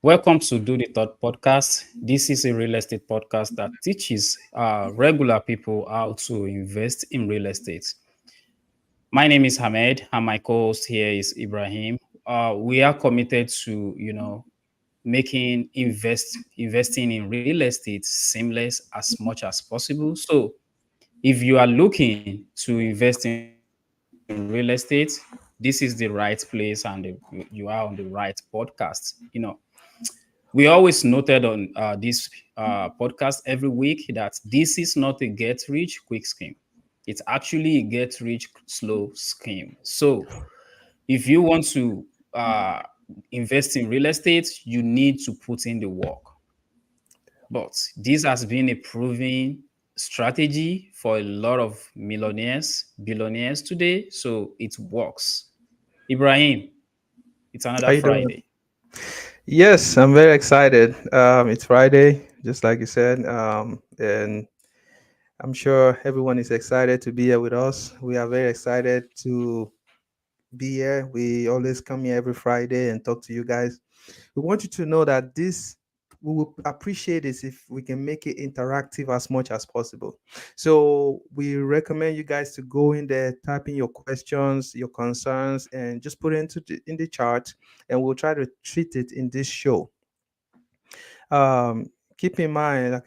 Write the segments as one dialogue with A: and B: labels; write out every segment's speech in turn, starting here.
A: Welcome to Do the Thought podcast. This is a real estate podcast that teaches regular people how to invest in real estate. My name is Hamed, and my co-host here is Ibrahim. We are committed to, making investing in real estate seamless as much as possible. So, if you are looking to invest in real estate, this is the right place, and you are on the right podcast. We always noted on this podcast every week that this is not a get rich quick scheme. It's actually a get rich slow scheme. So if you want to uh, invest in real estate, you need to put in the work. But this has been a proven strategy for a lot of millionaires, billionaires today. So it works. Ibrahim, it's
B: How
A: another
B: you doing?
A: Friday.
B: Yes, I'm very excited. It's Friday, just like you said, and I'm sure everyone is excited to be here with us. We are very excited to be here. We always come here every Friday and talk to you guys. We want you to know that this we will appreciate this if we can make it interactive as much as possible. So we recommend you guys to go in there, type in your questions, your concerns, and just put it in the chat, and we'll try to treat it in this show. Keep in mind,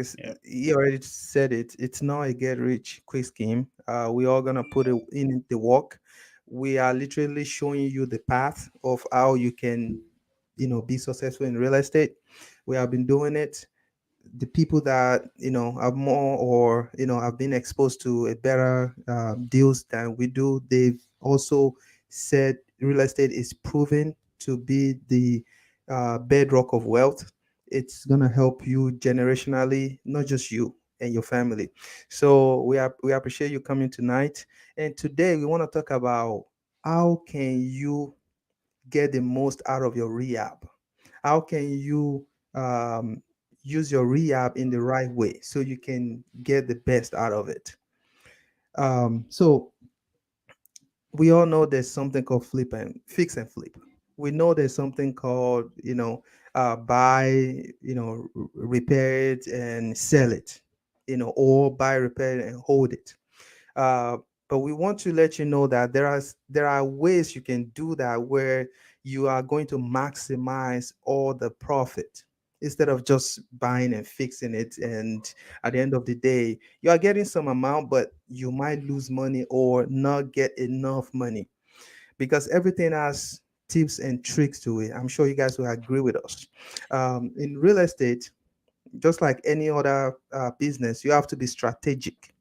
B: he already said it. It's not a get rich quick scheme. We are gonna put it in the work. We are literally showing you the path of how you can, be successful in real estate. We have been doing it. The people that have more, or have been exposed to a better deals than we do, they've also said real estate is proven to be the bedrock of wealth. It's going to help you generationally, not just you and your family. So we appreciate you coming tonight, and today we want to talk about how can you get the most out of your rehab. How can you um, use your rehab in the right way so you can get the best out of it? So we all know there's something called flip and fix and flip. We know there's something called, buy, repair it and sell it, or buy, repair it and hold it. uh, but we want to let you know that there are ways you can do that where you are going to maximize all the profit instead of just buying and fixing it, and at the end of the day you are getting some amount, but you might lose money or not get enough money, because everything has tips and tricks to it. I'm sure you guys will agree with us. In real estate, just like any other business, you have to be strategic.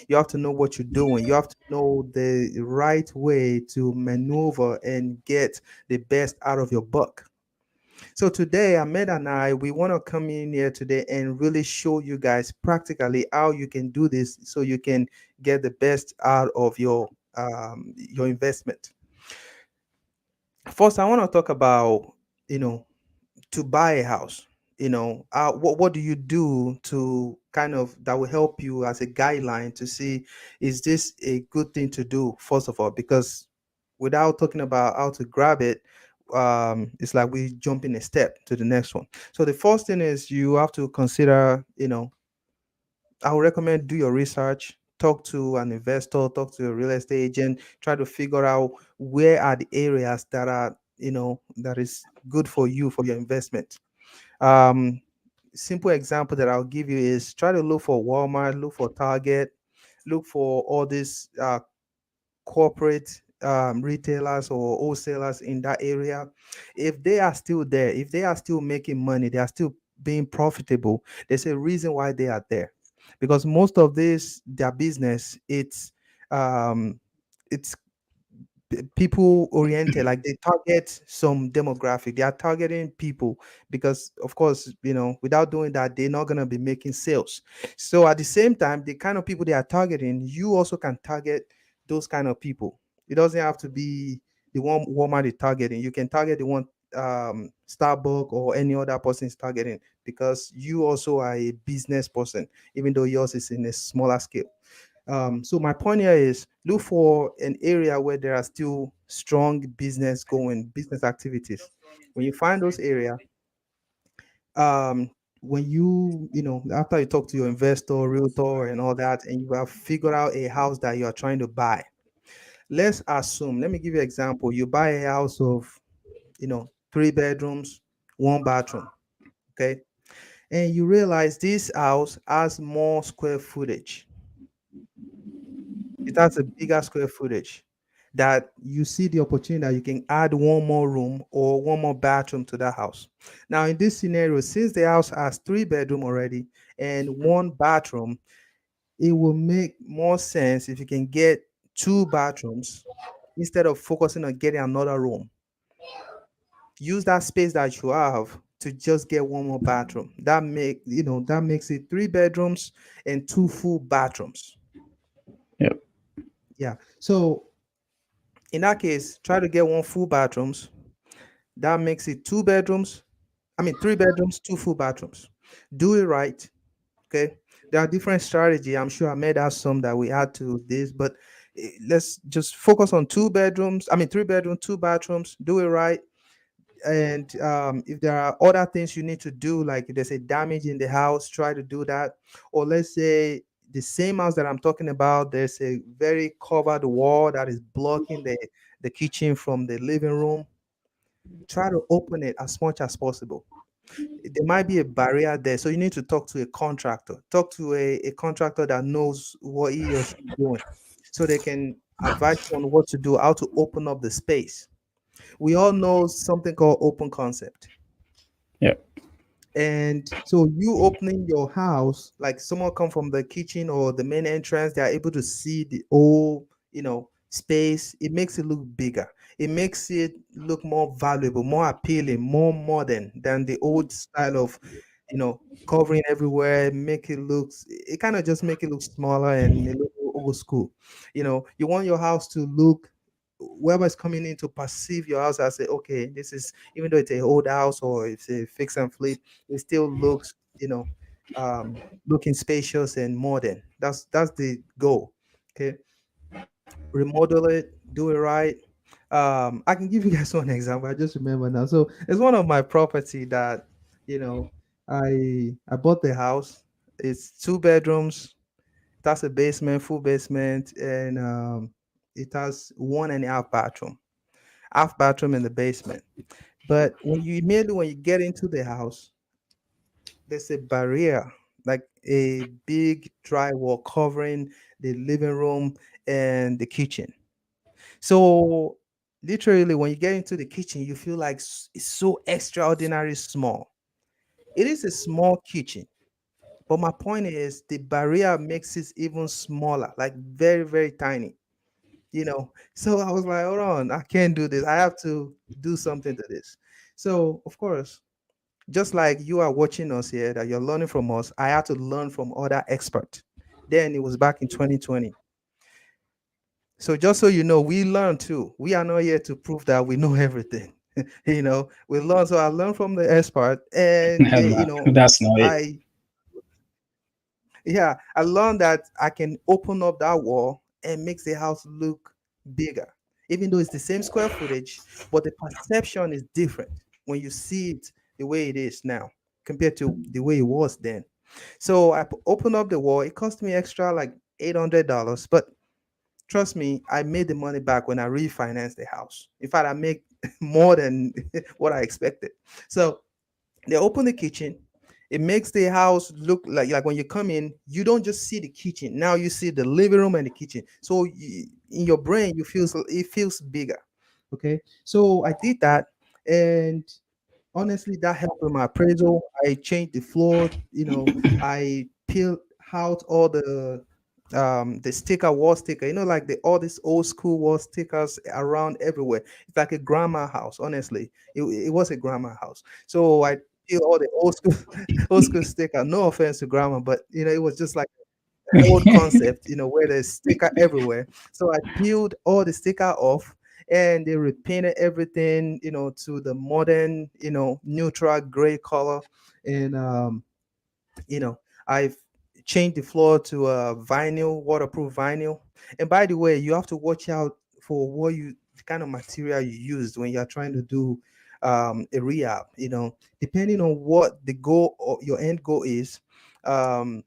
B: You have to know what you're doing. You have to know the right way to maneuver and get the best out of your buck. So today, Ahmed and I, we want to come in here today and really show you guys practically how you can do this so you can get the best out of your investment. First, I want to talk about, you know, to buy a house. What do you do to kind of that will help you as a guideline to see, is this a good thing to do first of all? Because without talking about how to grab it, it's like we jump in a step to the next one. So the first thing is you have to consider, I would recommend do your research, talk to an investor, talk to a real estate agent, try to figure out where are the areas that are, that is good for you for your investment. um, Simple example that I'll give you is try to look for Walmart, look for Target, look for all these corporate retailers or wholesalers in that area. If they are still there, if they are still making money, they are still being profitable, there's a reason why they are there. Because most of this, their business, um, it's people oriented, like they target some demographic, they are targeting people, because of course, without doing that they're not going to be making sales. So at the same time, the kind of people they are targeting, you also can target those kind of people. It doesn't have to be the one Walmart is targeting. You can target the one Starbucks or any other person is targeting, because you also are a business person, even though yours is in a smaller scale. So my point here is look for an area where there are still strong business activities. When you find those areas, um when after you talk to your investor, realtor, and all that, and you have figured out a house that you are trying to buy, let's assume, let me give you an example. You buy a house of, 3 bedrooms, 1 bathroom. Okay. And you realize this house has more square footage. It has a bigger square footage, that you see the opportunity that you can add one more room or one more bathroom to that house. Now, in this scenario, since the house has 3 bedroom already and 1 bathroom, it will make more sense if you can get 2 bathrooms instead of focusing on getting another room. Use that space that you have to just get one more bathroom. That makes it 3 bedrooms and 2 full bathrooms.
A: Yep.
B: Yeah. So in that case, try to get 1 full bathrooms. That makes it 2 bedrooms. I mean 3 bedrooms, 2 full bathrooms. Do it right. Okay. There are different strategy. I'm sure I made us some that we add to this, but let's just focus on 2 bedrooms. I mean 3 bedroom, 2 bathrooms. Do it right. And if there are other things you need to do, like if there's a damage in the house, try to do that. Or let's say the same house that I'm talking about, there's a very covered wall that is blocking the kitchen from the living room. Try to open it as much as possible. There might be a barrier there, so you need to talk to a contractor. Talk to a contractor that knows what he or she is doing, so they can advise you on what to do, how to open up the space. We all know something called open concept.
A: Yep.
B: And so you opening your house, like someone come from the kitchen or the main entrance, they are able to see the whole, space. It makes it look bigger. It makes it look more valuable, more appealing, more modern than the old style of, covering everywhere. Make it looks. It kind of just make it look smaller and a little old school. You want your house to look, whoever's coming in to perceive your house as, say, okay, this is, even though it's a old house or it's a fix and flip, it still looks, looking spacious and modern. That's the goal. Okay. Remodel it, do it right. I can give you guys one example. I just remember now. So it's one of my property that, you know, I bought the house. It's 2 bedrooms. That's a basement, full basement, and it has 1.5 bathroom, half bathroom in the basement. But when you get into the house, there's a barrier, like a big drywall covering the living room and the kitchen. So literally, when you get into the kitchen, you feel like it's so extraordinary small. It is a small kitchen, but my point is the barrier makes it even smaller, like very, very tiny. So I was like, hold on, I can't do this. I have to do something to this. So of course, just like you are watching us here, that you're learning from us, I had to learn from other experts. Then it was back in 2020. So just so you know, we learn too. We are not here to prove that we know everything. We learn. So I learned from the expert, and
A: That's not it.
B: I yeah, I learned that I can open up that wall and makes the house look bigger, even though it's the same square footage, but the perception is different when you see it the way it is now compared to the way it was then. So I opened up the wall. It cost me extra like $800, but trust me, I made the money back when I refinanced the house. In fact, I make more than what I expected. So they open the kitchen. It makes the house look like when you come in, you don't just see the kitchen. Now you see the living room and the kitchen. So in your brain, it feels bigger. Okay, so I did that, and honestly, that helped with my appraisal. I changed the floor. I peeled out all the sticker, wall sticker. Like the all these old school wall stickers around everywhere. It's like a grandma house. Honestly, it was a grandma house. So I peeled all the old school old school sticker. No offense to grandma, but it was just like old concept, where there's sticker everywhere. So I peeled all the sticker off, and they repainted everything, to the modern, neutral gray color. And you know, I've changed the floor to vinyl, waterproof vinyl. And by the way, you have to watch out for the kind of material you used when you're trying to do a rehab. Depending on what the goal or your end goal is. um,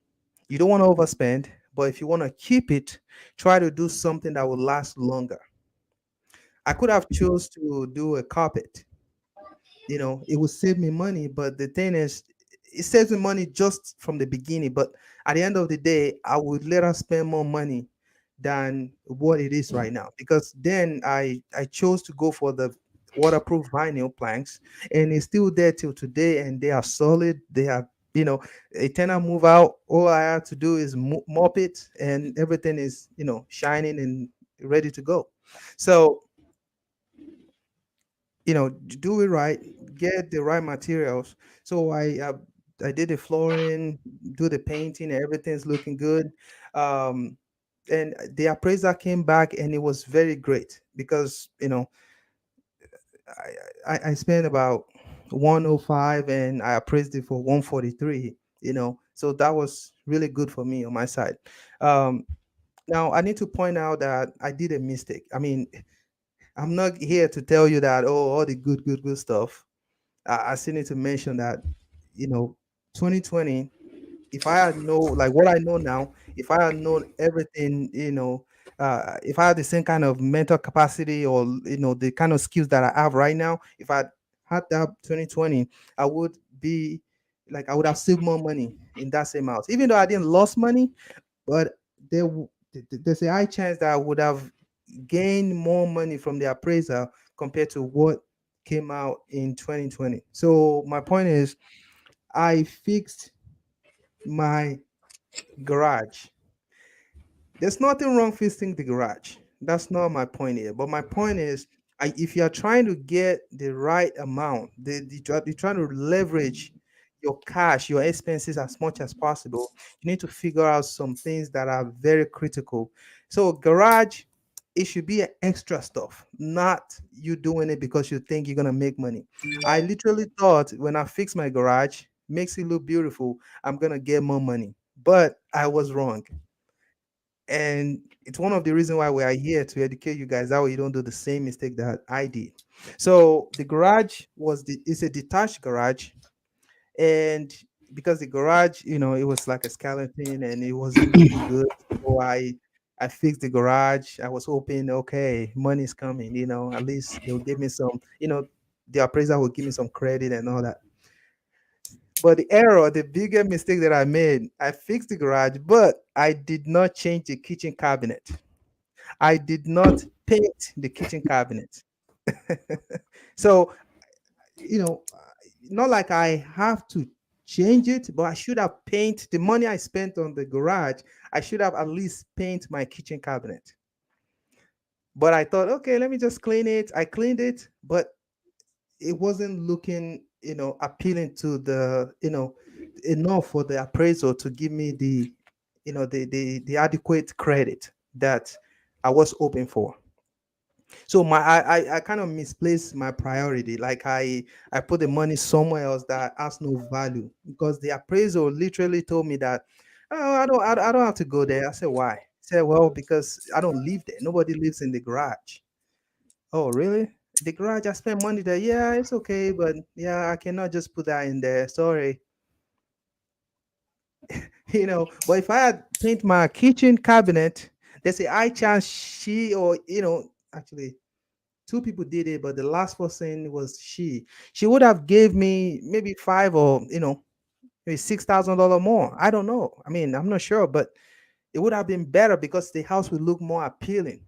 B: you don't want to overspend, but if you want to keep it, try to do something that will last longer. I could have chose to do a carpet. It would save me money, but the thing is, it saves me money just from the beginning, but at the end of the day, I would let us spend more money than what it is right now, because then I chose to go for the waterproof vinyl planks, and it's still there till today, and they are solid. They are, a tenant move out, all I have to do is mop it, and everything is, shining and ready to go. So, do it right, get the right materials. So I did the flooring, do the painting, and everything's looking good. Um and the appraiser came back, and it was very great, because I spent about 105, and I appraised it for 143. So that was really good for me on my side. Um now I need to point out that I did a mistake. I mean, I'm not here to tell you that, oh, all the good stuff. I still need to mention that, you know, 2020, if I had know like what I know now, if I had known everything, if I had the same kind of mental capacity, or, the kind of skills that I have right now, if I had that 2020, I would be I would have saved more money in that same house. Even though I didn't lost money, but there's a high chance that I would have gained more money from the appraiser compared to what came out in 2020. So my point is, I fixed my garage. There's nothing wrong fixing the garage. That's not my point here. But my point is, if you're trying to get the right amount, you're trying to leverage your cash, your expenses as much as possible, you need to figure out some things that are very critical. So, garage, it should be an extra stuff, not you doing it because you think you're going to make money. I literally thought when I fixed my garage, makes it look beautiful, I'm going to get more money. But I was wrong, and it's one of the reasons why we are here to educate you guys, that way you don't do the same mistake that I did. So the garage it's a detached garage, and because the garage, it was like a skeleton, and it wasn't looking good. So I fixed the garage. I was hoping, okay, money's coming, at least they'll give me some, the appraiser will give me some credit and all that. But the bigger mistake that I made, I fixed the garage, but I did not change the kitchen cabinet. I did not paint the kitchen cabinet. So, you know, not like I have to change it, but I should have paint the money I spent on the garage. I should have at least paint my kitchen cabinet. But I thought, okay, let me just clean it. I cleaned it, but it wasn't looking, appealing to enough for the appraisal to give me the adequate credit that I was hoping for. So I kind of misplaced my priority. Like I put the money somewhere else that has no value, because the appraisal literally told me that, oh, I don't have to go there. I said, why? He said, well, because I don't live there. Nobody lives in the garage. Oh, really? The garage, I spent money there. Yeah, it's okay, but yeah, I cannot just put that in there. Sorry. But if I had paint my kitchen cabinet, there's a high chance actually two people did it, but the last person was she would have gave me maybe five, or maybe $6,000 more. I don't know, I mean, I'm not sure, but it would have been better because the house would look more appealing.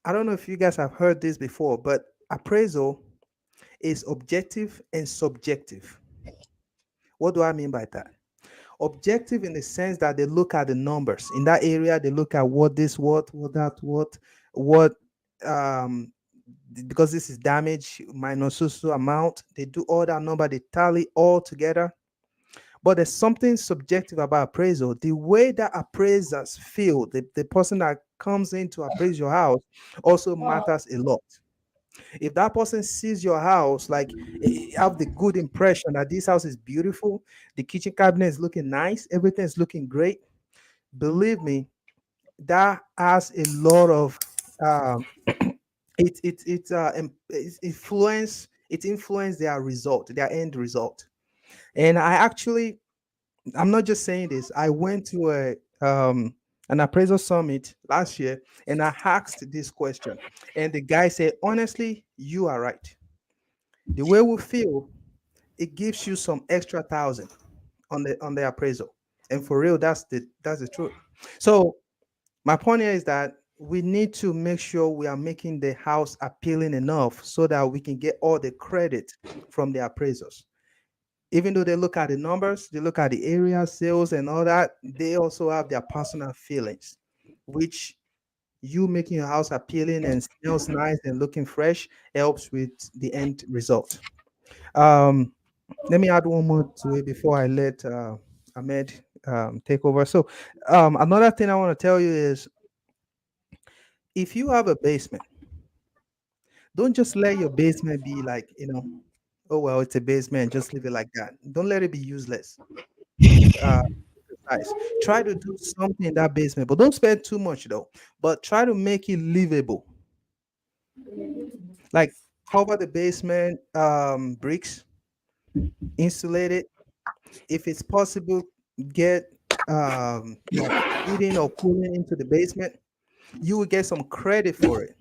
B: I don't know if you guys have heard this before, but appraisal is objective and subjective. What do I mean by that? Objective in the sense that they look at the numbers in that area, they look at what that, what um because this is damage minus so amount. They do all that number, they tally all together. But there's something subjective about appraisal. The way that appraisers feel, the person that comes in to appraise your house, also matters a lot. If that person sees your house, like, have the good impression that this house is beautiful, the kitchen cabinet is looking nice, everything is looking great, believe me, that has a lot of um, it influence their result, their end result. And I'm not just saying this. I went to an appraisal summit last year, and I asked this question, and the guy said, honestly, you are right. The way we feel, it gives you some extra thousand on the appraisal. And for real, that's the truth. So my point here is that we need to make sure we are making the house appealing enough so that we can get all the credit from the appraisers. Even though they look at the numbers, they look at the area sales and all that, they also have their personal feelings, which you making your house appealing and smells nice and looking fresh helps with the end result. Um, Let me add one more to it before I let Ahmed take over. So, another thing I want to tell you is if you have a basement, don't just let your basement be like, oh, well, it's a basement, just leave it like that. Don't let it be useless. Uh, Exercise. Try to do something in that basement, but don't spend too much though. But try to make it livable. Like cover the basement, bricks, insulate it. If it's possible, get heating or cooling into the basement. You will get some credit for it.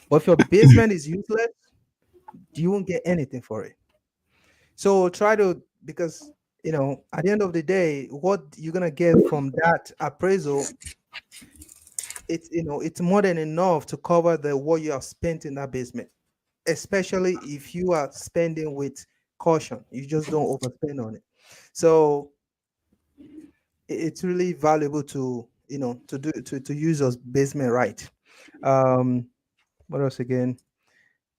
B: But if your basement is useless, you won't get anything for it. So try to, because at the end of the day, what you're gonna get from that appraisal, it's more than enough to cover the what you have spent in that basement. Especially if you are spending with caution, you just don't overspend on it. So it's really valuable to to use your basement right. Um, what else again?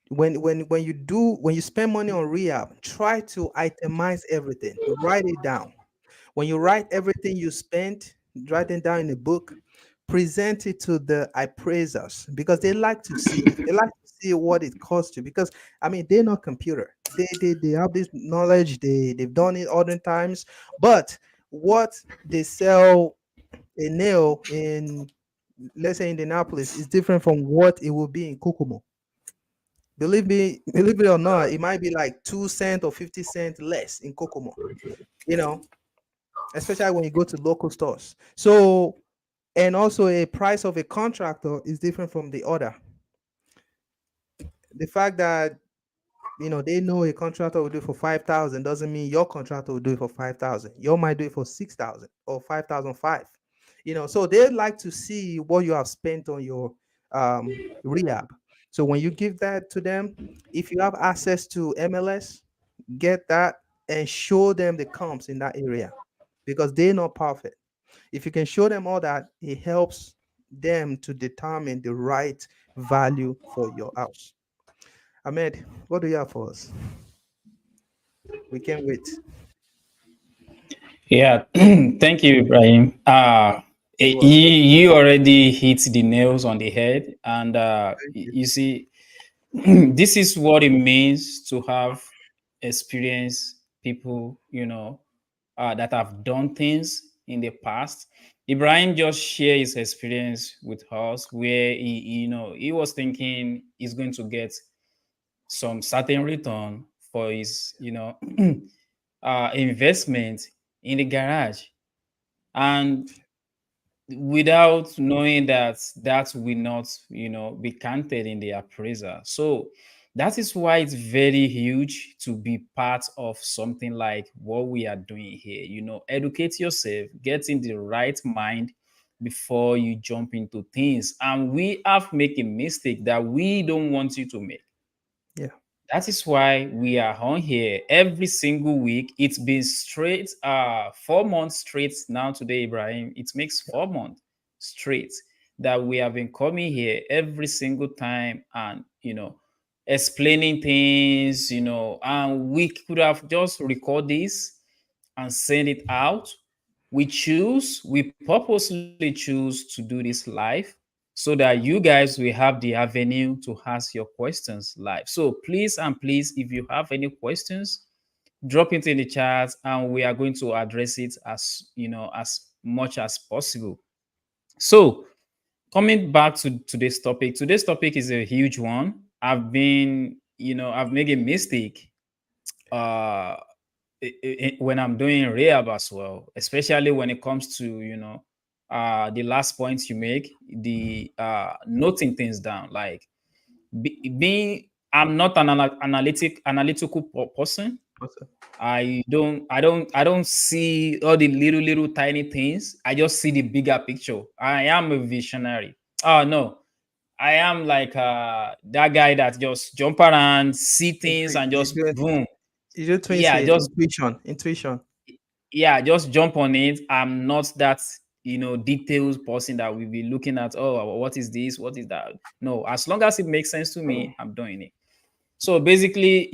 B: When you spend money on rehab, try to itemize everything. Write it down. When you write everything you spent, write it down in a book, present it to the appraisers because they like to see. They like to see what it costs you because I mean they're not computer. They have this knowledge. They've done it other times, but what they sell a nail in, let's say, Indianapolis is different from what it will be in Kokomo. Believe me, believe it or not, it might be like 2 cent or 50 cent less in Kokomo. You know, especially when you go to local stores. So, and also a price of a contractor is different from the other. The fact that they know a contractor will do it for 5,000 doesn't mean your contractor will do it for 5,000. You might do it for 6,000 or 5,005. So they like to see what you have spent on your rehab. So when you give that to them, if you have access to MLS, get that and show them the comps in that area because they're not perfect. If you can show them all that, it helps them to determine the right value for your house. Ahmed, what do you have for us? We can't wait.
A: Yeah, thank you, Ibrahim.
B: You're welcome.
A: You already hit the nails on the head, and
B: Thank you.
A: you see, this is what it means to have experienced people, that have done things in the past. Ibrahim just shared his experience with us, where he was thinking he's going to get some certain return for his, investment in the garage, and without knowing that that will not be counted in the appraiser. So that is why it's very huge to be part of something like what we are doing here. Educate yourself, get in the right mind before you jump into things, and we have make a mistake that we don't want you to make.
B: Yeah.
A: That is why we are on here every single week. It's been straight 4 months straight now today, Ibrahim. It makes 4 months straight that we have been coming here every single time and explaining things, and we could have just record this and send it out. We purposely choose to do this live so that you guys will have the avenue to ask your questions live. So please and please, if you have any questions, drop it in the chat and we are going to address it as much as possible. So Coming back to today's topic is a huge one. I've made a mistake uh when I'm doing rehab as well, especially when it comes to, the last points you make, the noting things down. Like being, I'm not an analytical person.
B: Awesome.
A: I don't see all the little tiny things. I just see the bigger picture. I am a visionary. Oh no, I am like that guy that just jump around, see things, and
B: You
A: just
B: do,
A: boom.
B: you do twins
A: Yeah,
B: say
A: just
B: intuition.
A: just jump on it. I'm not that, details person that will be looking at, oh, what is this, what is that. No, as long as it makes sense to me, I'm doing it. So basically,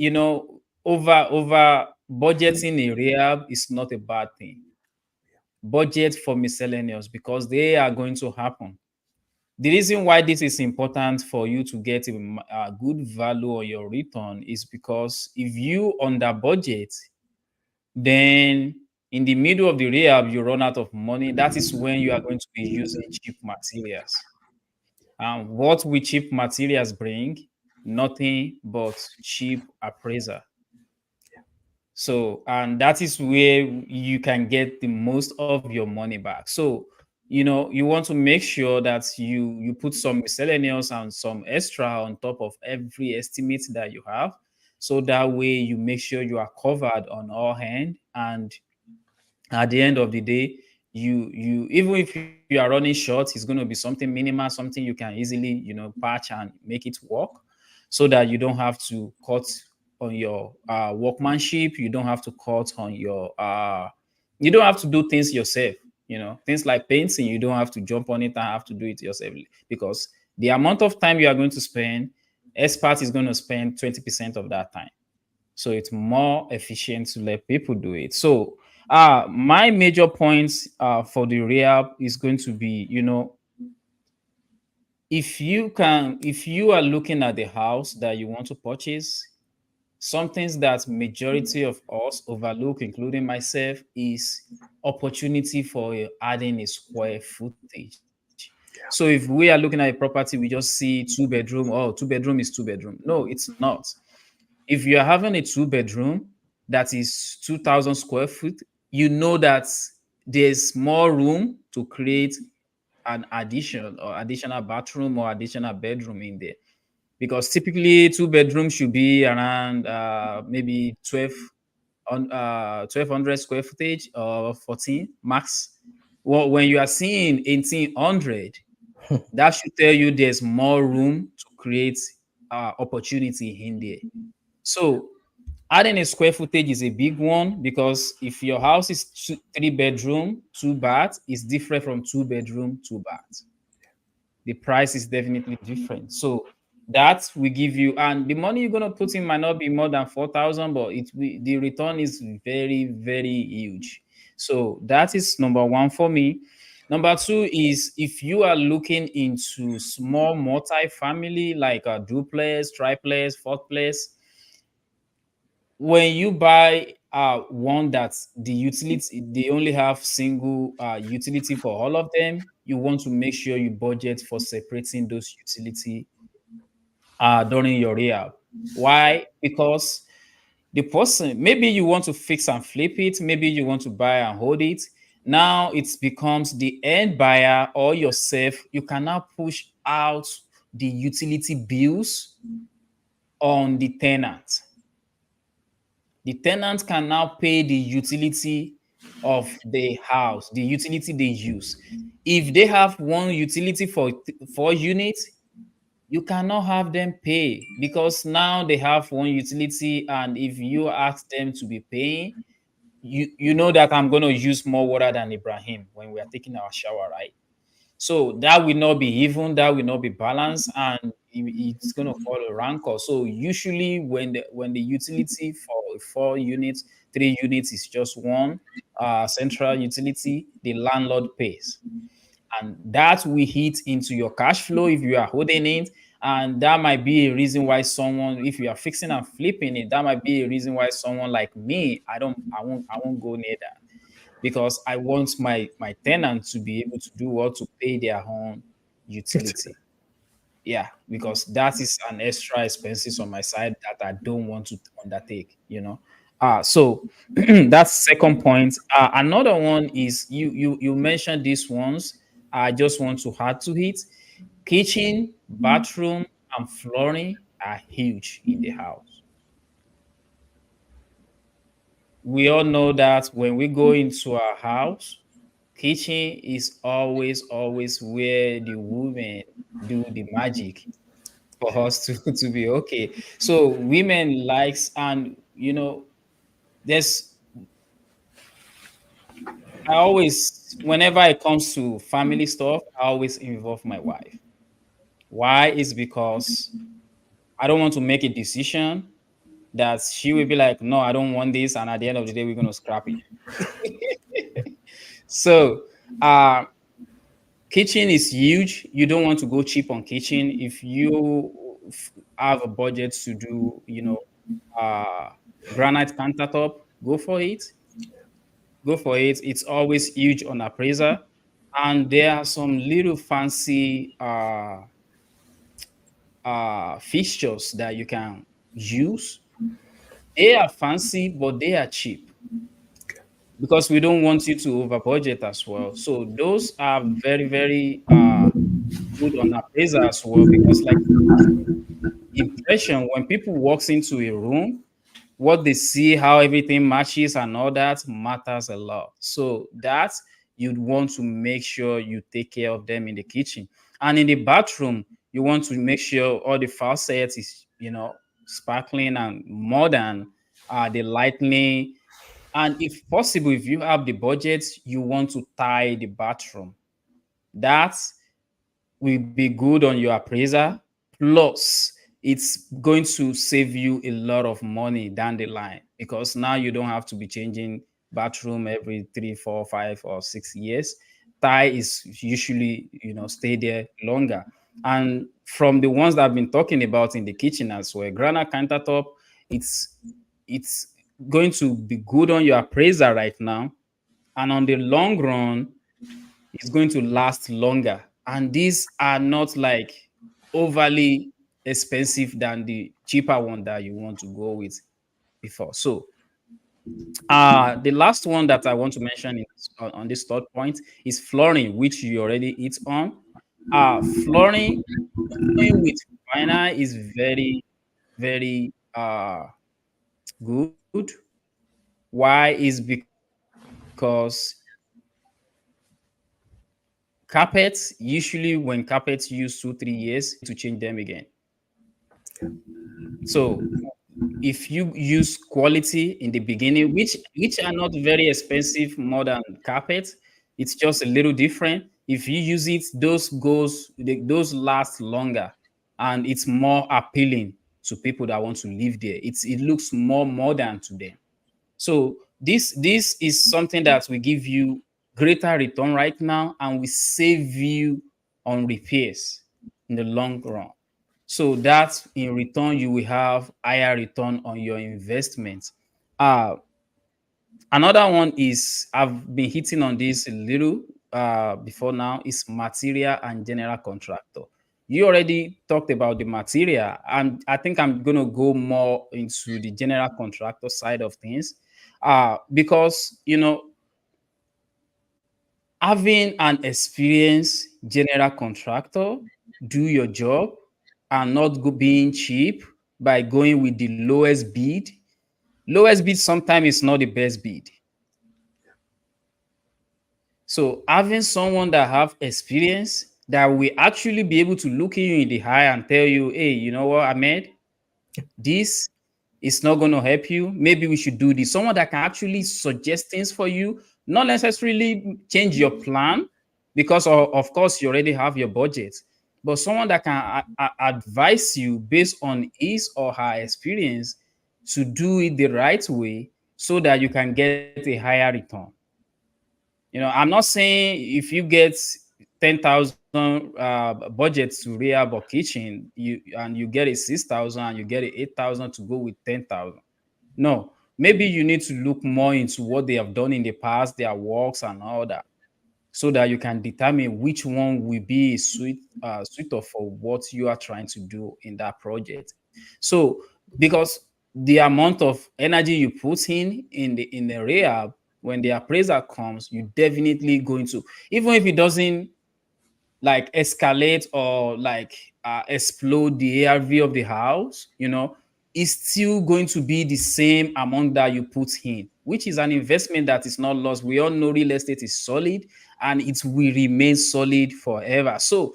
A: over budgeting a rehab is not a bad thing. Budget for miscellaneous, because they are going to happen. The reason why this is important for you to get a good value on your return is because if you under budget, then in the middle of the rehab you run out of money. That is when you are going to be using cheap materials. And what will cheap materials bring? Nothing but cheap appraiser. So, and that is where you can get the most of your money back. So, you want to make sure that you put some miscellaneous and some extra on top of every estimate that you have. So that way you make sure you are covered on all hand. And at the end of the day, you even if you are running short, it's going to be something minimal, something you can easily, patch and make it work, so that you don't have to cut on your workmanship. You don't have to cut on your you don't have to do things yourself. Things like painting, you don't have to jump on it and have to do it yourself, because the amount of time you are going to spend, expert is going to spend 20% of that time. So it's more efficient to let people do it. So my major points for the rehab is going to be, if you are looking at the house that you want to purchase, some things that majority of us overlook, including myself, is opportunity for adding a square footage. So if we are looking at a property, we just see two bedroom. Oh, two bedroom is two bedroom. No, it's not. If you are having a two bedroom that is 2,000 square foot, you know that there's more room to create an addition or additional bathroom or additional bedroom in there, because typically two bedrooms should be around maybe 12 on 1,200 square footage or 14 max. Well, when you are seeing 1,800, that should tell you there's more room to create opportunity in there. So adding a square footage is a big one, because if your house is three bedroom, two bath, is different from two bedroom, two bath. The price is definitely different. So that will give you, and the money you're gonna put in might not be more than 4,000, but the return is very, very huge. So that is number one for me. Number two is, if you are looking into small multi-family like a duplex, triplex, fourplex, when you buy one that the utility, they only have single utility for all of them, you want to make sure you budget for separating those utility during your rehab. Why? Because the person, maybe you want to fix and flip it, maybe you want to buy and hold it. Now it becomes the end buyer or yourself, you can now push out the utility bills on the tenant. The tenant can now pay the utility of the house, the utility they use. If they have one utility for 4 units, you cannot have them pay, because now they have one utility, and if you ask them to be paying, you know that I'm going to use more water than Ibrahim when we are taking our shower, right? So that will not be even, that will not be balanced, and it's going to fall a rancor. So usually when the utility for 4 units, 3 units is just one central utility, the landlord pays. And that will hit into your cash flow if you are holding it. And that might be a reason why someone, if you are fixing and flipping it, that might be a reason why someone like me, I won't go near that, because I want my tenant to be able to do what, to pay their own. utility. Yeah, because that is an extra expenses on my side that I don't want to undertake, you know. So that's second point. Another one is you mentioned these ones. I just want to add to it. Kitchen, bathroom, and flooring are huge in the house. We all know that when we go into our house, kitchen is always where the women do the magic for us to to be okay. So women likes, and there's I always, whenever it comes to family stuff, I always involve my wife. Why? Is because I don't want to make a decision that she will be like, no, I don't want this, and at the end of the day we're going to scrap it. So uh kitchen is huge. You don't want to go cheap on kitchen. If you have a budget to do, uh, granite countertop, go for it. Go for it. It's always huge on appraiser. And there are some little fancy fixtures that you can use. They are fancy, but they are cheap because we don't want you to over budget as well. So those are very good on appraiser as well, because like impression, when people walks into a room, what they see, how everything matches and all that matters a lot. So that you'd want to make sure you take care of them in the kitchen. And in the bathroom, you want to make sure all the faucets is, sparkling and modern, the lightning. And if possible, if you have the budget, you want to tie the bathroom. That will be good on your appraiser. Plus, it's going to save you a lot of money down the line, because now you don't have to be changing bathroom every 3, 4, 5, or 6 years. Tie is usually, stay there longer. And from the ones that I've been talking about in the kitchen as well, granite countertop, it's it's going to be good on your appraiser right now, and on the long run is going to last longer. And these are not like overly expensive than the cheaper one that you want to go with before. So the last one that I want to mention on this third point is flooring, which you already hit on. Flooring going with vinyl is very good. Why? Is because carpets, usually when carpets use 2 3 years, you need to change them again. So if you use quality in the beginning, which are not very expensive more than carpets, it's just a little different. If you use it, those last longer, and it's more appealing to people that want to live there. It looks more modern to them. So this is something that will give you greater return right now, and will save you on repairs in the long run. So that in return you will have higher return on your investment. Uh, Another one is, I've been hitting on this a little before now, is material and general contractor. You already talked about the material, and I think I'm going to go more into the general contractor side of things, because having an experienced general contractor do your job, and not being cheap by going with the lowest bid. Lowest bid sometimes is not the best bid. So having someone that have experience, that will actually be able to look you in the eye and tell you, hey, you know what, Ahmed, this is not going to help you. Maybe we should do this. Someone that can actually suggest things for you, not necessarily change your plan, because of course you already have your budget, but someone that can advise you based on his or her experience to do it the right way, so that you can get a higher return. I'm not saying if you get 10,000 budget to rehab or kitchen, and you get a 6,000 and you get a 8,000 to go with 10,000. No, maybe you need to look more into what they have done in the past, their works and all that. so that you can determine which one will be suitor for what you are trying to do in that project. So because the amount of energy you put in the rehab, when the appraiser comes, you definitely going to, even if it doesn't like escalate or like explode the ARV of the house, it's still going to be the same amount that you put in, which is an investment that is not lost. We all know real estate is solid and it will remain solid forever. So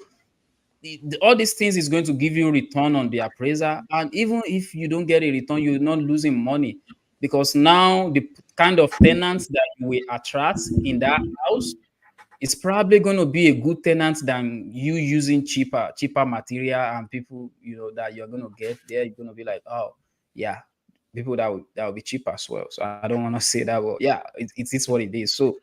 A: all these things is going to give you return on the appraiser. And even if you don't get a return, you're not losing money, because now the kind of tenants that you will attract in that house, it's probably going to be a good tenant than you using cheaper material, and people that you're going to get there, you're going to be like, oh yeah, people that will be cheap as well. So I don't want to say that, but yeah, it is what it is. So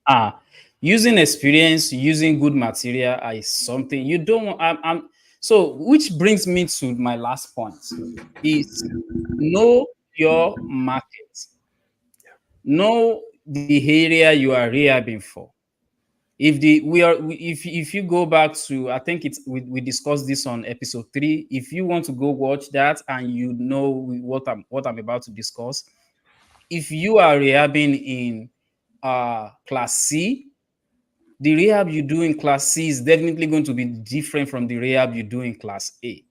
A: uh using experience, using good material is something you don't want. So which brings me to my last point is know your market, know the area you are rehabbing for. If the we are if you go back to, I think it's we discussed this on episode 3. If you want to go watch that and you know what I'm about to discuss, if you are rehabbing in class C, the rehab you do in class C is definitely going to be different from the rehab you do in class A.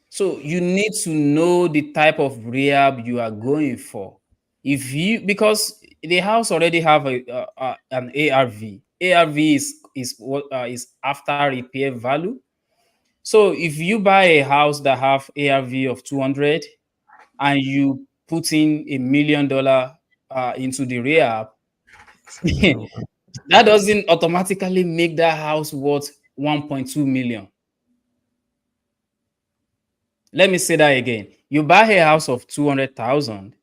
A: So you need to know the type of rehab you are going for. If you Because the house already have an ARV. ARV is what is after repair value. So if you buy a house that have ARV of 200 and you put in $1 million into the rehab,
B: It's not gonna work.
A: that doesn't automatically make that house worth 1.2 million. Let me say that again. You buy a house of 200,000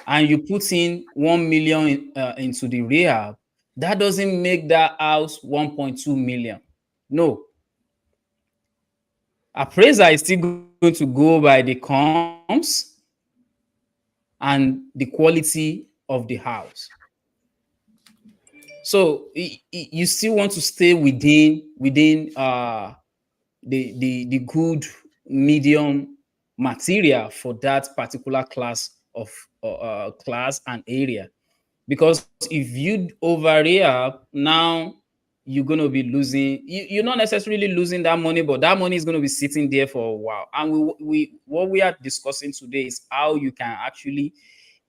A: and you put in 1 million into the rehab, that doesn't make that house 1.2 million. No. Appraiser is still going to go by the comms and the quality of the house. So you still want to stay within the good medium material for that particular class and area. Because if you over rehab now, you're going to be losing, you're not necessarily losing that money, but that money is going to be sitting there for a while. And we what we are discussing today is how you can actually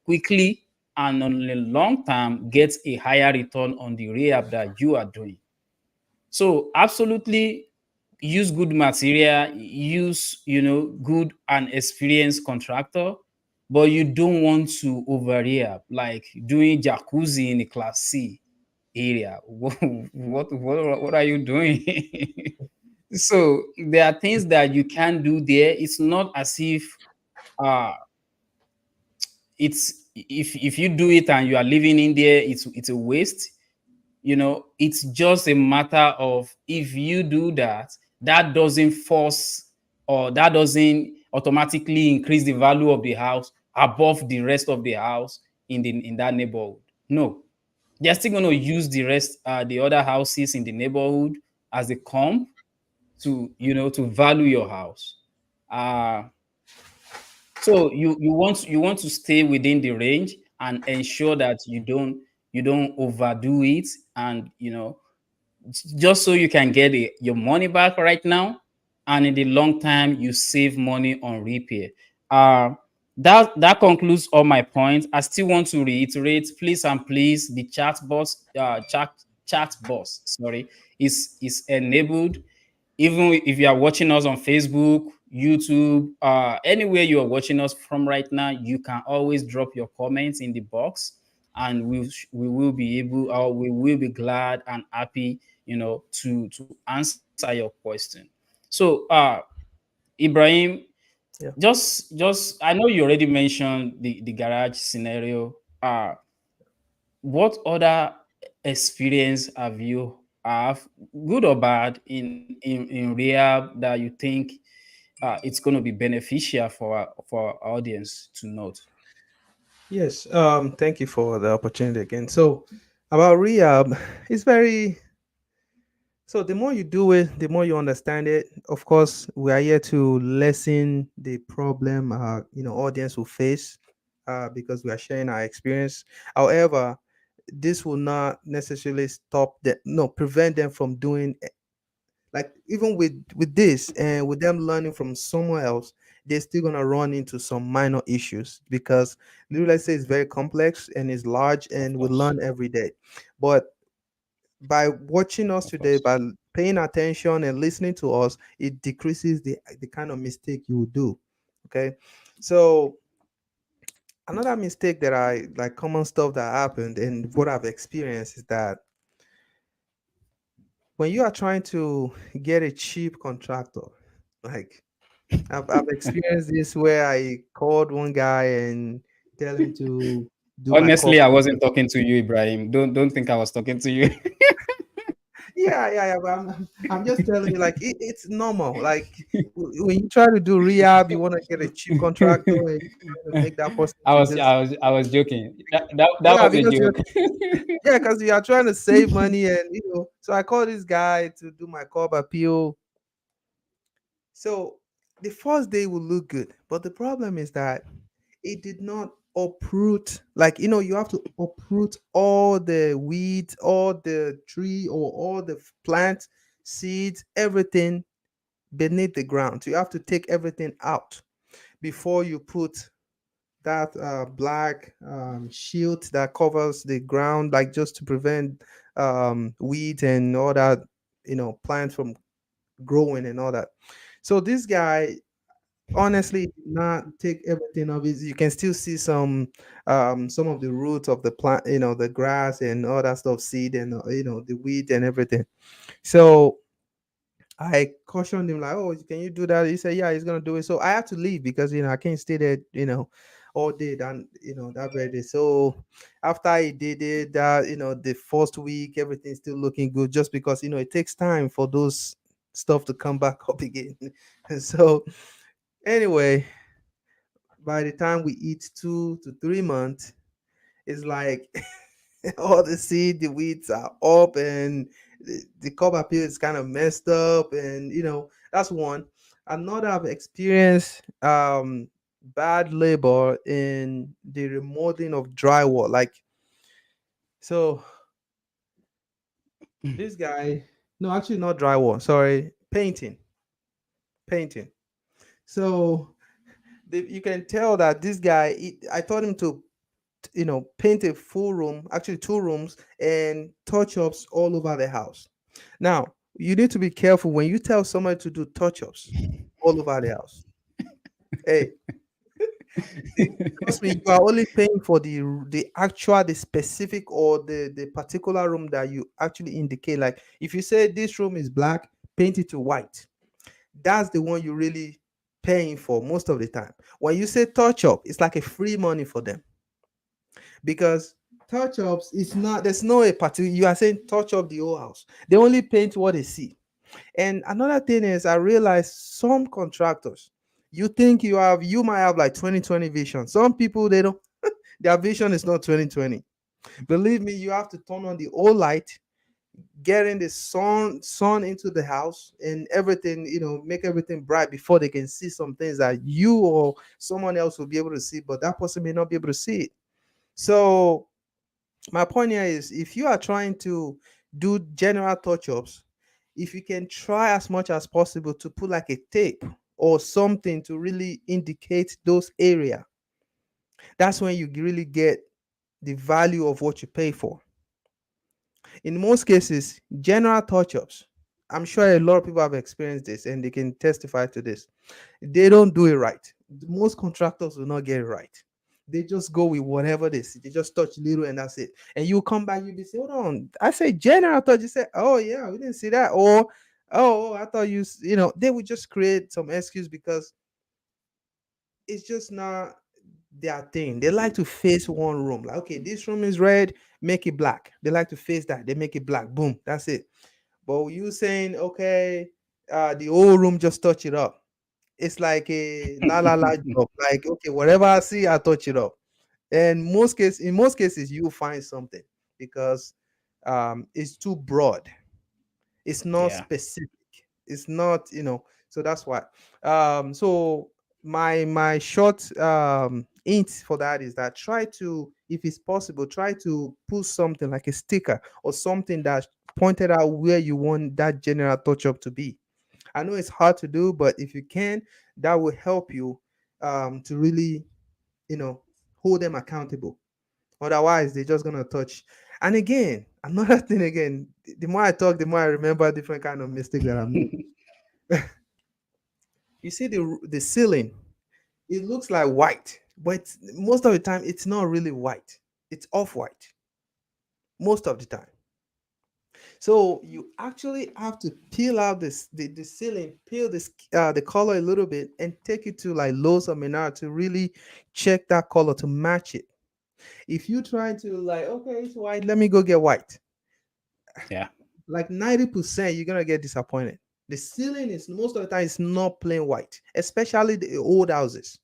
A: quickly and on the long term get a higher return on the rehab that you are doing. So absolutely use good material, use good and experienced contractor, but you don't want to over rehab like doing jacuzzi in the class C area. What are you doing? So there are things that you can do there. It's not as if uh it's if you do it and you are living in there, it's a waste. It's just a matter of, if you do that, that doesn't force, or that doesn't automatically increase the value of the house above the rest of the house in that neighborhood. No, they're still going to use the other houses in the neighborhood as a comp to value your house. uh so you want to stay within the range and ensure that you don't overdo it, and just so you can get your money back right now, and in the long time you save money on repair. uh that concludes all my points. I still want to reiterate, please and please, the chat box, sorry, is enabled. Even if you are watching us on Facebook, YouTube, anywhere you are watching us from right now, you can always drop your comments in the box, and we will be able, or we will be glad and happy, to answer your question. So, Ibrahim,
B: Yeah.
A: just I know you already mentioned the garage scenario. What other experience have you have, good or bad, in rehab, that you think it's going to be beneficial for our audience to note?
B: Yes. Thank you for the opportunity again. So, About rehab, it's very, so the more you do it, the more you understand it. Of course, we are here to lessen the problem audience will face, because we are sharing our experience. However, this will not necessarily stop them, no, prevent them from doing, like, even with this and with them learning from somewhere else, they're still gonna run into some minor issues, because the real estate is very complex and is large,
A: Of
B: and we
A: course,
B: learn every day. But by watching us
A: of
B: today,
A: course.
B: by paying attention and listening to us, it decreases the kind of mistake you will do. Okay. So another mistake that I like, common stuff that happened and what I've experienced, is that when you are trying to get a cheap contractor, like, I've experienced this where I called one guy and tell him to do my call.
A: Honestly, I wasn't talking to you, Ibrahim. Don't think I was talking to you.
B: Yeah, yeah, yeah. But I'm just telling you, like, it's normal. Like, when you try to do rehab, you want to get a cheap contractor and try to make that person to just,
A: I was joking. That
B: yeah,
A: was a
B: because you're,
A: joke.
B: yeah, because you are trying to save money, and So I called this guy to do my curb appeal. So the first day will look good, but the problem is that it did not uproot. Like, you have to uproot all the weeds, all the tree, or all the plant seeds, everything beneath the ground. So you have to take everything out before you put that black shield that covers the ground, like, just to prevent weeds and all that, plants from growing and all that. So this guy honestly did not take everything of it. You can still see some of the roots of the plant, the grass and all that stuff, seed, and the weed and everything. So I cautioned him, like, "Oh, can you do that?" He said, "Yeah, he's gonna do it." So I had to leave because I can't stay there, all day. That very day. So after he did it, that the first week, everything's still looking good, just because it takes time for those stuff to come back up again. And so anyway, by the time we eat 2 to 3 months, it's like all the seed, the weeds are up, and the cover peel is kind of messed up, and that's one. Another, I've experienced bad labor in the remodeling of drywall. Like, so this guy, no, actually not drywall, sorry, painting. So you can tell that this guy, I told him to paint a full room, actually 2 rooms, and touch ups all over the house. Now, you need to be careful when you tell somebody to do touch ups all over the house. Hey, trust me, you are only paying for the specific, or the particular room that you actually indicate. Like, if you say this room is black, paint it to white. That's the one you really paying for most of the time. When you say touch up, it's like a free money for them, because touch ups is not, there's no a particular, you are saying touch up the whole house. They only paint what they see. And another thing is, I realize some contractors, you might have like 2020 vision. Some people, they don't, their vision is not 2020. Believe me, you have to turn on the whole light, getting the sun into the house and everything, make everything bright before they can see some things that you or someone else will be able to see, but that person may not be able to see it. So my point here is, if you are trying to do general touch-ups, if you can try as much as possible to put like a tape or something to really indicate those area, that's when you really get the value of what you pay for. In most cases, general touch-ups, I'm sure a lot of people have experienced this and they can testify to this, they don't do it right. Most contractors will not get it right. They just go with whatever they see. They just touch little and that's it. And you come back, you be say, "Hold on, I say general touch." You say, "Oh yeah, we didn't see that," or I thought they would just create some excuse because it's just not their thing. They like to face one room. Like, okay, this room is red, make it black. They like to face that. They make it black. Boom, that's it. But you saying, okay, the whole room, just touch it up. It's like a la la la job. Like, okay, whatever I see, I touch it up. And in most cases, you find something, because is too broad. It's not
A: Yeah.
B: specific. It's not, so that's why. So my short hint for that is that try to, if it's possible, try to put something like a sticker or something that pointed out where you want that general touch up to be. I know it's hard to do, but if you can, that will help you to really, you know, hold them accountable. Otherwise, they're just gonna touch. And again, another thing again, the more I talk, the more I remember different kind of mistakes that I made. You see the ceiling, it looks like white, but most of the time it's not really white. It's off white most of the time. So you actually have to peel out the ceiling, peel the color a little bit, and take it to like Lowe's or Menard to really check that color to match it. If you try to like, okay, it's white, let me go get white.
A: Yeah.
B: Like 90%, you're gonna get disappointed. The ceiling is most of the time it's not plain white, especially the old houses.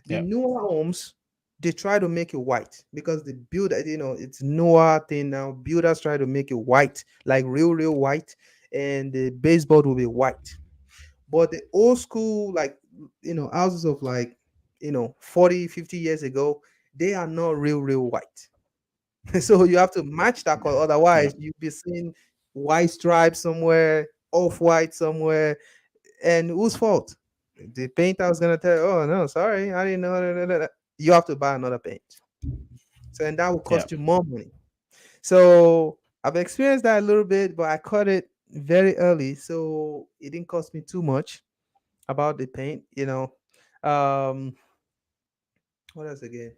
B: The
A: Yeah.
B: newer homes, they try to make it white because the builder, it's newer thing now. Builders try to make it white, like real white, and the baseboard will be white. But the old school, like, houses of like, 40, 50 years ago, they are not real white. So you have to match that color.
A: Yeah.
B: Otherwise, you'll be seeing white stripes somewhere, off white somewhere. And whose fault? The painter was gonna tell you, oh no, sorry, I didn't know. Da, da, da, da." You have to buy another paint. So and that will
A: Yeah.
B: cost you more money. So I've experienced that a little bit, but I caught it very early, so it didn't cost me too much about the paint. Um, what else again?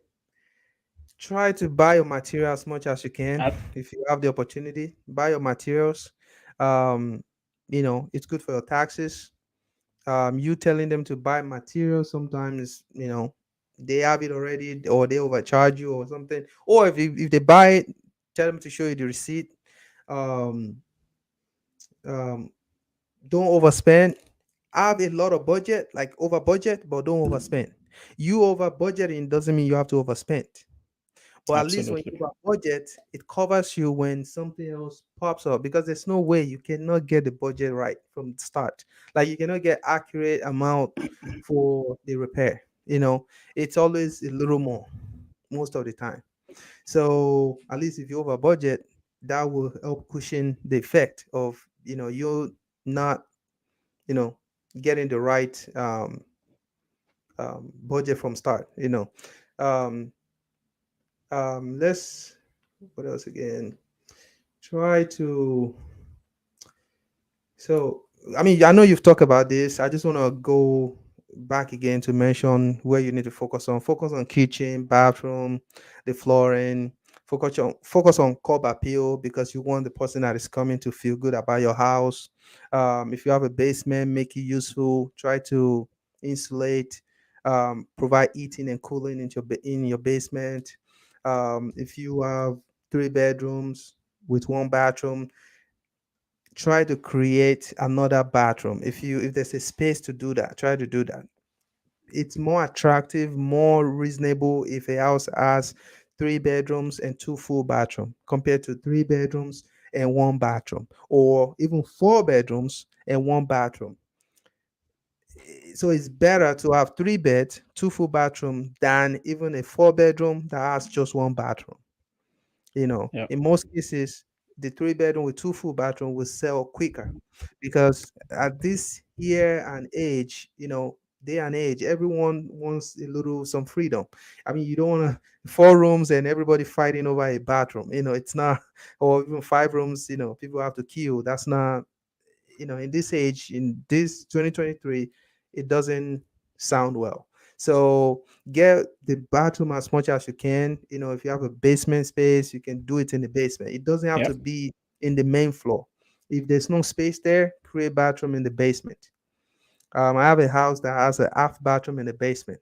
B: Try to buy your material as much as you can
A: I,
B: if you have the opportunity. Buy your materials. Um, it's good for your taxes. You telling them to buy materials sometimes, they have it already or they overcharge you or something. Or if they buy it, tell them to show you the receipt. Um, um, don't overspend. Have a lot of budget, like over budget, but don't overspend. You over budgeting doesn't mean you have to overspend. But at least when you
A: absolutely.
B: have budget, it covers you when something else pops up because there's no way you cannot get the budget right from the start. Like you cannot get accurate amount for the repair. It's always a little more most of the time. So at least if you over budget, that will help cushion the effect of you not you know getting the right budget from start. Um, let's what else again? Try to So, I mean, I know you've talked about this. I just want to go back again to mention where you need to focus on. Focus on kitchen, bathroom, the flooring. Focus on curb appeal because you want the person that is coming to feel good about your house. If you have a basement, make it useful. Try to insulate, provide heating and cooling in your basement. If you have 3 bedrooms with 1 bathroom, try to create another bathroom. If there's a space to do that, try to do that. It's more attractive, more reasonable if a house has 3 bedrooms and 2 full bathroom compared to 3 bedrooms and 1 bathroom, or even 4 bedrooms and 1 bathroom. So it's better to have 3 beds, 2 full bathroom than even a 4 bedroom that has just 1 bathroom.
A: Yeah.
B: In most cases, the 3 bedroom with 2 full bathroom will sell quicker because at this year and age, day and age, everyone wants a little some freedom. I mean, you don't want to 4 rooms and everybody fighting over a bathroom. It's not, or even 5 rooms. People have to kill. That's not, in this age, in this 2023, it doesn't sound well. So get the bathroom as much as you can. If you have a basement space, you can do it in the basement. It doesn't have
A: Yeah.
B: to be in the main floor. If there's no space there, create bathroom in the basement. I have a house that has a half bathroom in the basement.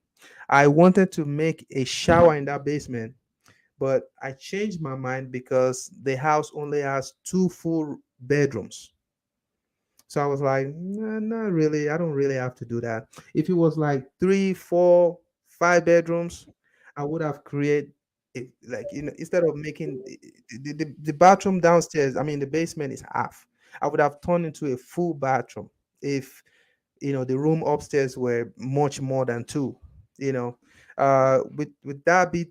B: I wanted to make a shower in that basement, but I changed my mind because the house only has 2 full bedrooms. So I was like, nah, not really. I don't really have to do that. If it was like 3, 4, 5 bedrooms, I would have created Like, instead of making the bathroom downstairs, I mean the basement is half. I would have turned into a full bathroom if the room upstairs were much more than two. you know with that be,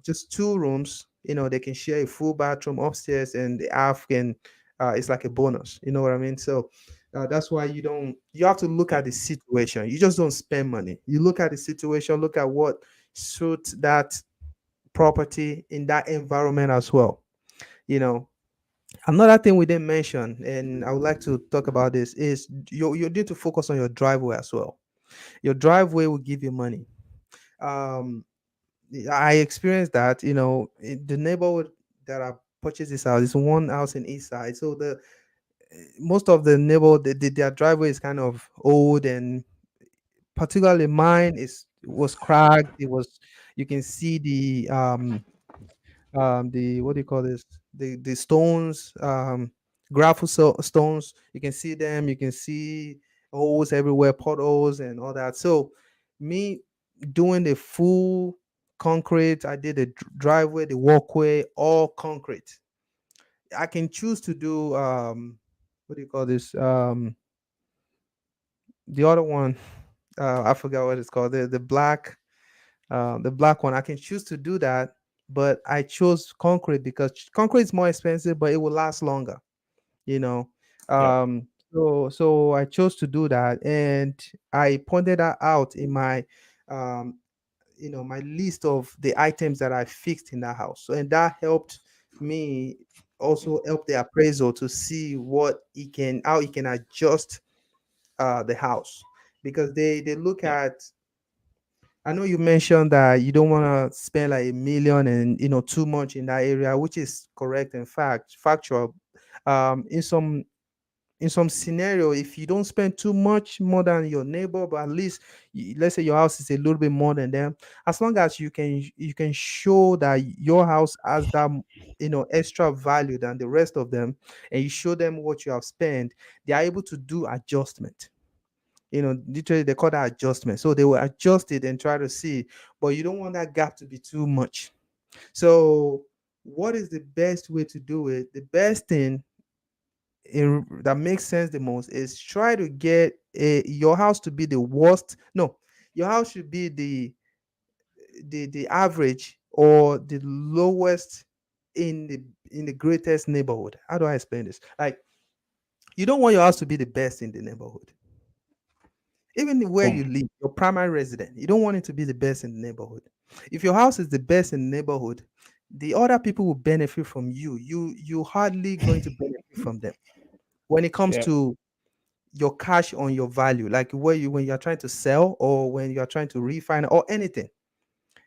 B: just two rooms, they can share a full bathroom upstairs, and the half can, it's like a bonus, you know what I mean? So that's why you have to look at the situation. You just don't spend money. You look at the situation, look at what suits that property in that environment as well. you know Another thing we didn't mention, and I would like to talk about this, is you need to focus on your driveway as well. Your driveway will give you money. Um, I experienced that. In the neighborhood that I purchased this house, it's one house in East Side. So most of the neighborhood, their driveway is kind of old, and particularly mine was cracked. You can see the what do you call this, the stones, gravel stones. You can see them. You can see holes everywhere, potholes and all that. So me doing the full concrete, I did the driveway, the walkway, all concrete. I can choose to do what do you call this, the other one, I forgot what it's called, the black one. I can choose to do that, but I chose concrete because concrete is more expensive, but it will last longer. You know,
A: Yeah.
B: so I chose to do that, and I pointed that out in um, my list of the items that I fixed in that house. So, and that helped me also help the appraisal to see how he can adjust the house, because they look
A: Yeah.
B: at. I know you mentioned that you don't want to spend like a million and too much in that area, which is correct and factual. In some scenario, if you don't spend too much more than your neighbor, but at least let's say your house is a little bit more than them, as long as you can show that your house has that extra value than the rest of them, and you show them what you have spent, they are able to do adjustment. Literally they call that adjustment. So they will adjust it and try to see, but you don't want that gap to be too much. So what is the best way to do it? The best thing that makes sense the most is try to get your house to be the worst. No, your house should be the average or the lowest in the greatest neighborhood. How do I explain this? Like, you don't want your house to be the best in the neighborhood. Even where
A: Boom.
B: you live, your primary resident, you don't want it to be the best in the neighborhood. If your house is the best in the neighborhood, the other people will benefit from you. You hardly going to benefit from them when it comes
A: Yeah.
B: to your cash on your value, like when you're trying to sell or when you're trying to refinance or anything.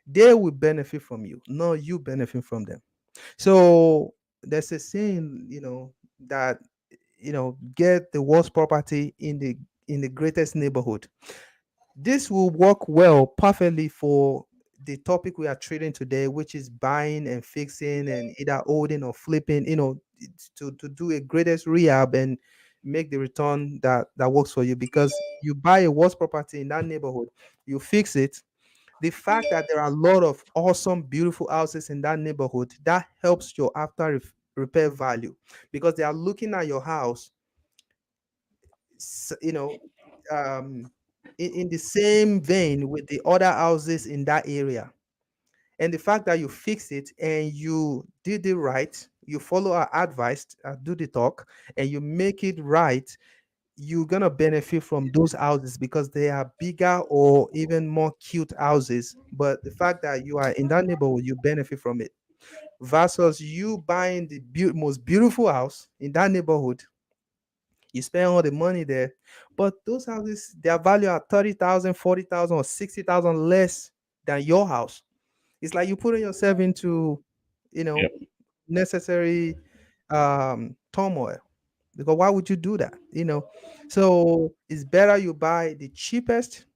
B: They will benefit from you, not you benefit from them. So there's a saying, that get the worst property in the greatest neighborhood. This will work well perfectly for the topic we are trading today, which is buying and fixing and either holding or flipping, to do a greatest rehab and make the return that works for you, because you buy a worst property in that neighborhood, you fix it. The fact that there are a lot of awesome, beautiful houses in that neighborhood, that helps your after repair value, because they are looking at your house, s- you know, um, in the same vein with the other houses in that area. And the fact that you fix it and you did it right, you follow our advice, do the talk, and you make it right, you're gonna benefit from those houses because they are bigger or even more cute houses. But the fact that you are in that neighborhood, you benefit from it. Versus you buying the most beautiful house in that neighborhood, you spend all the money there, but those houses, their value are 30,000, 40,000, or 60,000 less than your house. It's like you putting yourself into, you know,
A: Yeah.
B: necessary turmoil. Because why would you do that? So it's better you buy the cheapest,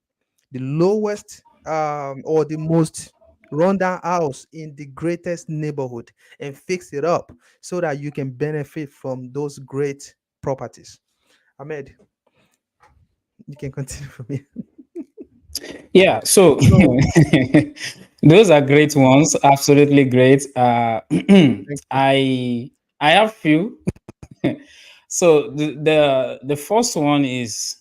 B: the lowest, or the most rundown house in the greatest neighborhood and fix it up so that you can benefit from those great properties. Ahmed, you can continue from here.
A: Yeah. So
B: So
A: Those are great ones. Absolutely great.
B: Thank you.
A: I have few. So the first one is,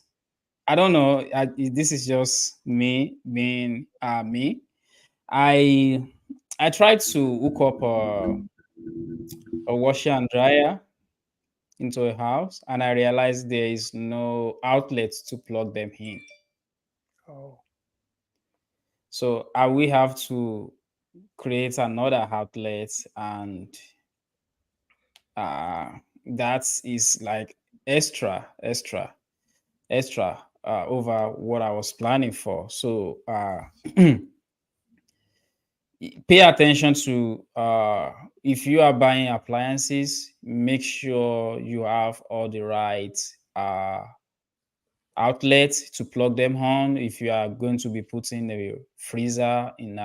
A: I don't know. This is just me being me. I I tried to hook up a washer and dryer into a house, and I realized there is no outlet to plug them in.
B: Oh,
A: So I will have to create another outlet, and uh, that is like extra over what I was planning for. So pay attention to, if you are buying appliances, make sure you have all the right uh, outlets to plug them on. If you are going to be putting a freezer in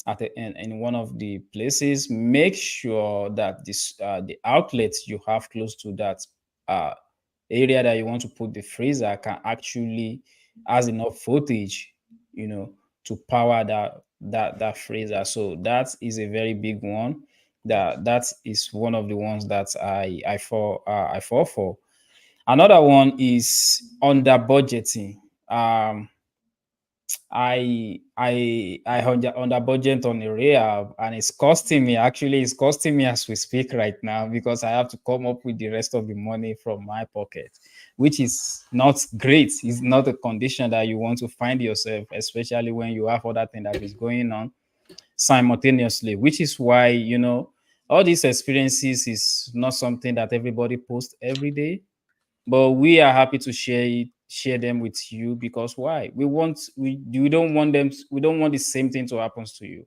A: one of the places, make sure that the outlets you have close to that uh, area that you want to put the freezer can actually has enough voltage, you know, to power that freezer. So that is a very big one. That is one of the ones that I fall for. Another one is under budgeting. I under budget on a rehab, and it's costing me as we speak right now, because I have to come up with the rest of the money from my pocket, which is not great. It's not a condition that you want to find yourself, especially when you have other thing that is going on simultaneously, which is why, all these experiences is not something that everybody posts every day, but we are happy to share them with you, because why? We don't want we don't want the same thing to happen to you.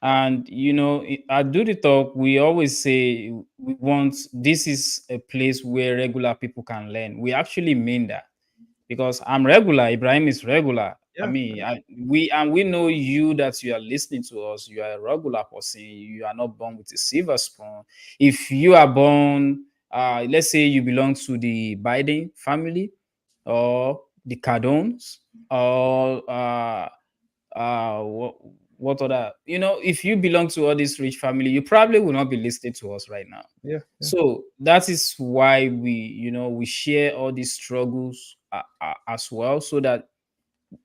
A: And at Do the Talk, we always say we want this is a place where regular people can learn. We actually mean that, because I'm regular, Ibrahim is regular. I
B: yeah.
A: mean, we know you, that you are listening to us. You are a regular person. You are not born with a silver spoon. If you are born, let's say you belong to the Biden family, or the Cardones, or what other, if you belong to all this rich family, you probably will not be listening to us right now.
B: Yeah. Yeah.
A: So that is why we share all these struggles as well, so that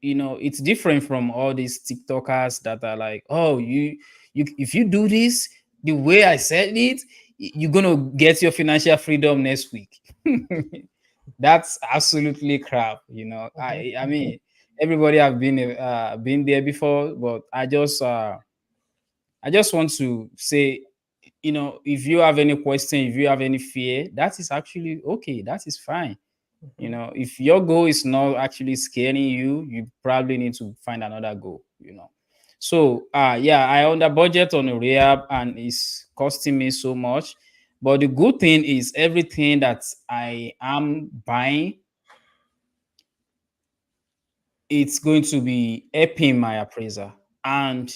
A: it's different from all these TikTokers that are like, oh, you if you do this the way I said it, you're gonna get your financial freedom next week. That's absolutely crap.
B: Mhm.
A: I mean, everybody have been there before, but I just want to say, if you have any question, if you have any fear, that is actually okay. That is fine.
B: Mhm.
A: If your goal is not actually scaring you, you probably need to find another goal. So yeah, I under budget on a rehab, and it's costing me so much. But the good thing is, everything that I am buying, it's going to be helping my appraiser. And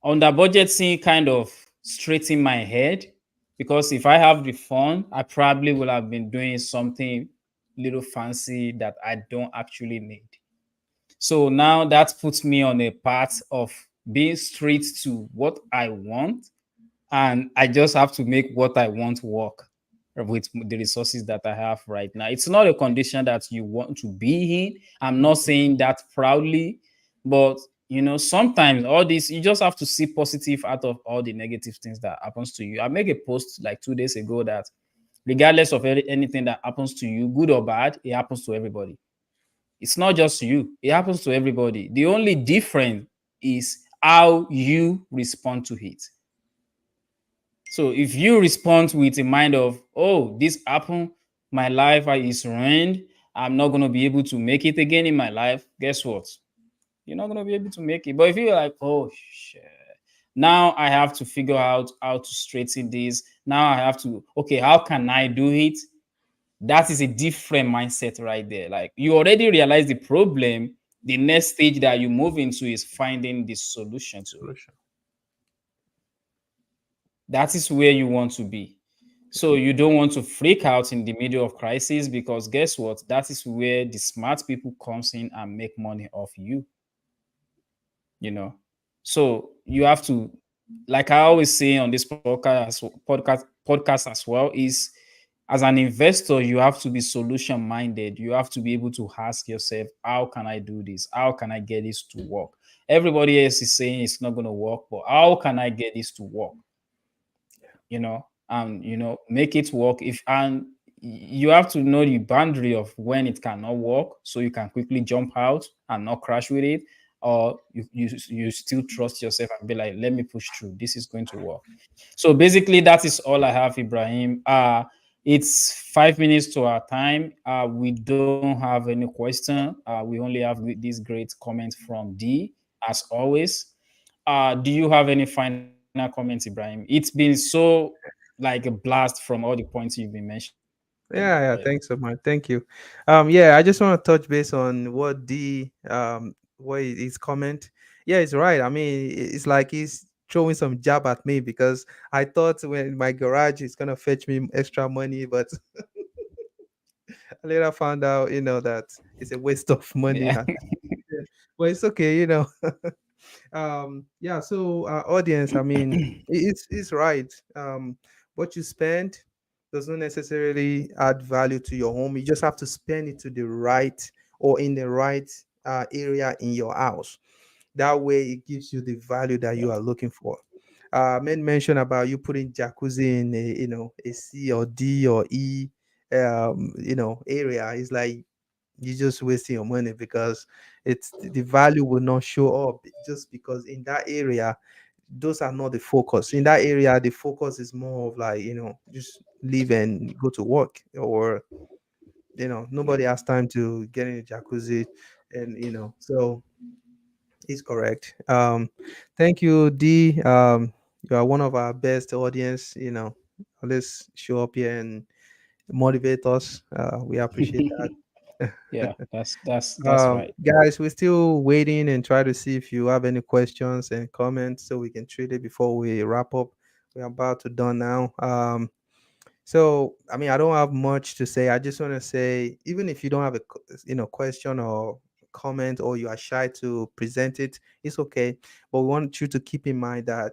A: under budgeting kind of straighten my head, because if I have the fund, I probably will have been doing something little fancy that I don't actually need. So now that puts me on a path of being straight to what I want, and I just have to make what I want work with the resources that I have right now. It's not a condition that you want to be in. I'm not saying that proudly, but sometimes all this, you just have to see positive out of all the negative things that happens to you. I make a post like 2 days ago that regardless of anything that happens to you, good or bad, it happens to everybody. It's not just you, it happens to everybody. The only difference is how you respond to it. So if you respond with a mind of, oh, this happened, my life is ruined, I'm not going to be able to make it again in my life, guess what? You're not going to be able to make it. But if you're like, oh, shit, now I have to figure out how to straighten this. Now I have to, okay, how can I do it? That is a different mindset right there. Like, you already realize the problem. The next stage that you move into is finding the solution to it.
B: Solution.
A: That is where you want to be.
B: Yeah.
A: So you don't want to freak out in the middle of crisis, because guess what? That is where the smart people comes in and make money off you. You know. So you have to, like I always say on this podcast as well, is as an investor, you have to be solution minded. You have to be able to ask yourself, how can I do this? How can I get this to work? Everybody else is saying it's not going to work, but how can I get this to work? And make it work. If and you have to know the boundary of when it cannot work, so you can quickly jump out and not crash with it, or you still trust yourself and be like, let me push through, this is going to work. So basically that is all I have, Ibrahim. It's 5 minutes to our time. We don't have any question. We only have this great comment from D, as always. Do you have any final comments, Ibrahim? It's been so like a blast from all the points you've been mentioning earlier.
B: Yeah, thanks so much. Thank you. Yeah, I just want to touch base on what his comment. Yeah, it's right. I mean, it's like he's throwing some jab at me because I thought when my garage is gonna fetch me extra money, but I later found out, that it's a waste of money.
A: Yeah.
B: Yeah. But it's okay, Yeah, so audience, I mean, it's right. What you spend does not necessarily add value to your home. You just have to spend it to the right or in the right area in your house. That way it gives you the value that you are looking for. Men mentioned about you putting jacuzzi in a C or D or E area. It's like you're just wasting your money because it's the value will not show up just because in that area those are not the focus. In that area the focus is more of like, just leave and go to work, or nobody has time to get in a jacuzzi. And so it's correct. Thank you, D. You are one of our best audience. Let's show up here and motivate us. We appreciate that.
A: Yeah, that's right.
B: Guys, we're still waiting and try to see if you have any questions and comments so we can treat it before we wrap up. We're about to done now. So, I mean, I don't have much to say. I just want to say, even if you don't have a question or comment, or you are shy to present it, it's okay. But we want you to keep in mind that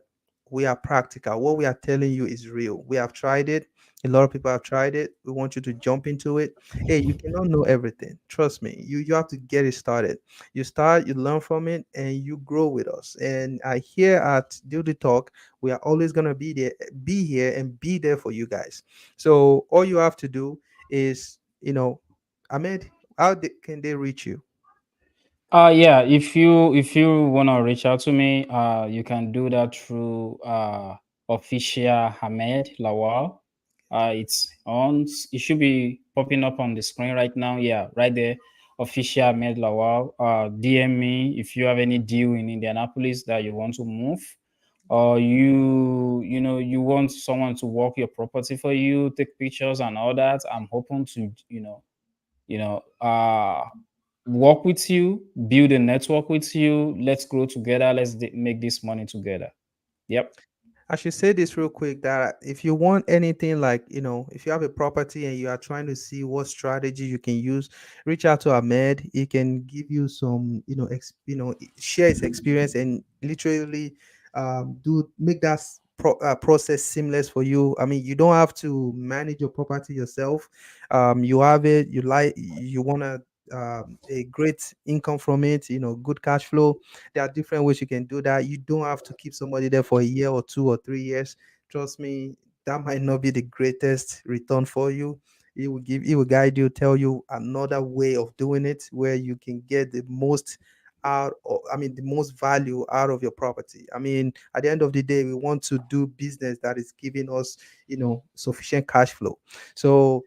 B: we are practical. What we are telling you is real. We have tried it. A lot of people have tried it. We want you to jump into it. Hey, you cannot know everything. Trust me. You have to get it started. You start, you learn from it, and you grow with us. And I here at Do the Talk, we are always gonna be here, and be there for you guys. So all you have to do is, Ahmed, can they reach you?
A: Yeah, if you wanna reach out to me, you can do that through official Hamed Lawal. It should be popping up on the screen right now. Yeah, right there. Official Hamed Lawal. DM me if you have any deal in Indianapolis that you want to move, or you want someone to walk your property for you, take pictures and all that. I'm hoping to you know work with you, build a network with you. Let's grow together. Let's make this money together. Yep.
B: I should say this real quick that if you want anything like, if you have a property and you are trying to see what strategy you can use, reach out to Ahmed. He can give you some, share his experience and literally do make that process seamless for you. I mean, you don't have to manage your property yourself. You have it, you want to a great income from it, good cash flow. There are different ways you can do that. You don't have to keep somebody there for a year or 2 or 3 years. Trust me, that might not be the greatest return for you. He will guide you, tell you another way of doing it where you can get the most the most value out of your property. I mean, at the end of the day, we want to do business that is giving us, sufficient cash flow. So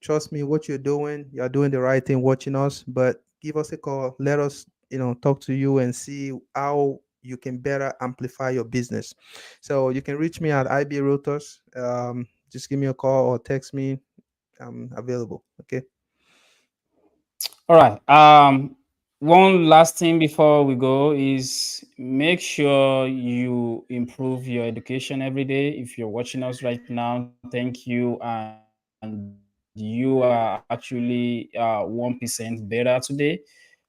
B: trust me, what you're doing the right thing watching us. But give us a call, let us talk to you and see how you can better amplify your business. So you can reach me at IB Realtors. Just give me a call or text me. I'm available. Okay.
A: All right. One last thing before we go is make sure you improve your education every day. If you're watching us right now, thank you, and you are actually 1% better today.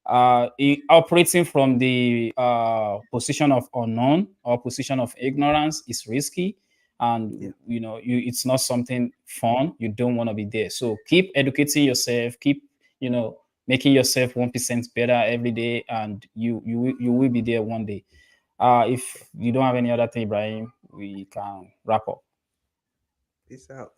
A: Operating from the position of unknown or position of ignorance is risky, and
B: Yeah.
A: it's not something fun. You don't want to be there. So keep educating yourself, keep making yourself 1% better every day, and you will be there one day. If you don't have any other thing, Ibrahim, we can wrap up.
B: Peace out.